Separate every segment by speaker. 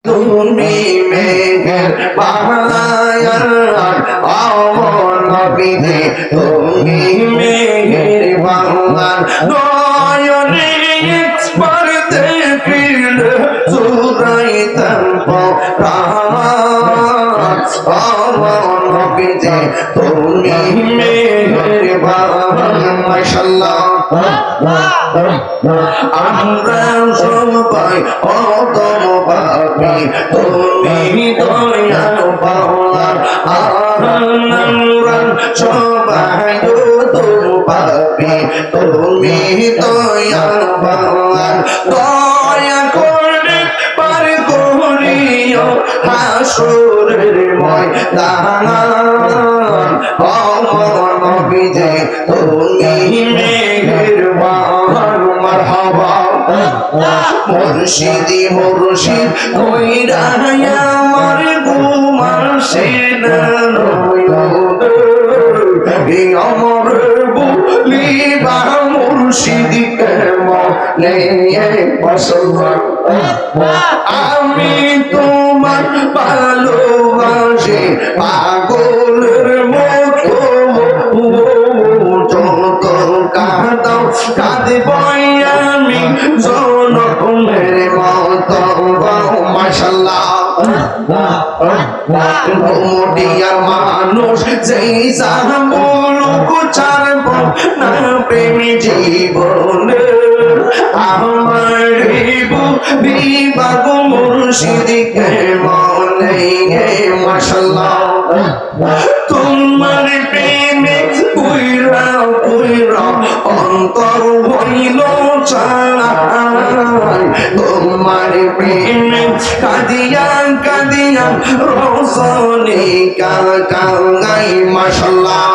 Speaker 1: তুমি মেঘের বাহার আমার নবীজি তুমি মেঘের বাহার নয়নে একবার দেখিলে জুড়াইতাম প্রাণ আমার নবীজি তুমি মেঘের বাহার মাশাআল্লাহ আমরা সবাই অদম পাপি তুমি দয়া পাওয়ার আমরা সবাই অদম পাপি তুমি দয়া পাওয়ার দয়া করে পার করিও হাসরের ময়দান আমার নবীজি তুমি মেঘের বাহার মারহাবা মুর্শিদি মুর্শিদ কইরা আমার ঘুমার সেনা আমার বলিবা মুর্শিদিকে মনে আমি তোমার ভালোবাসি পাগলের মতো যত কাঁদাও কাঁদবই আমি জনমের মতো মাশাআল্লাহ মোটিয়া মানুষ যেই সাবলুক ছাড়ব না প্রেমী জীবনে আমার বিবাগ মুর্শিদিকে মনে মাশাআল্লাহ তোমার প্রেমে পুইরা পুইরা অন্তর হইল চাই তোমার প্রেমে কাঁদিয়া কাঁদিয়া রোশনি কাঙ্গাই মাশাআল্লাহ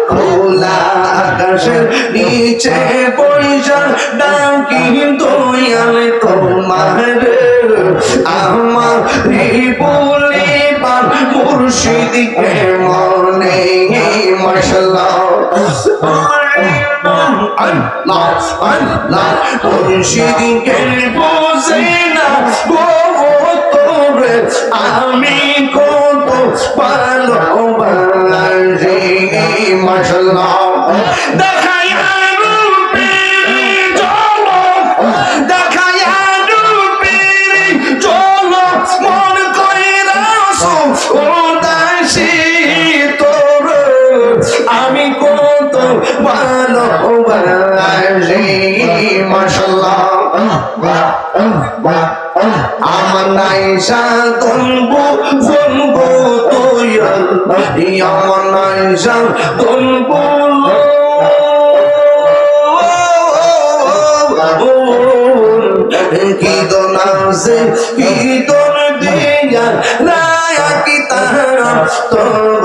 Speaker 1: খোলা আকাশের নিচে পয়সা ডাকি দয়াল তোমার আমার বলিবার মুর্শিদিকে মনে মাশাআল্লাহ আল্লাহ আল্লাহ মুর্শিদিকে বুঝে না তোরে আমি কত ভালোবাসি মাশাআল্লাহ দেখায়া রূপের ঝলক দেখায়া রূপের ঝলক মন কইরা উদাসী তোর আমি কত ভালোবাসি মাশাআল্লাহ আমার নাইসা তনবু ফনবু তুই আমার নাইসা তনবু কি দন আছে কি দন দিয়া রায়া কি তারা তোর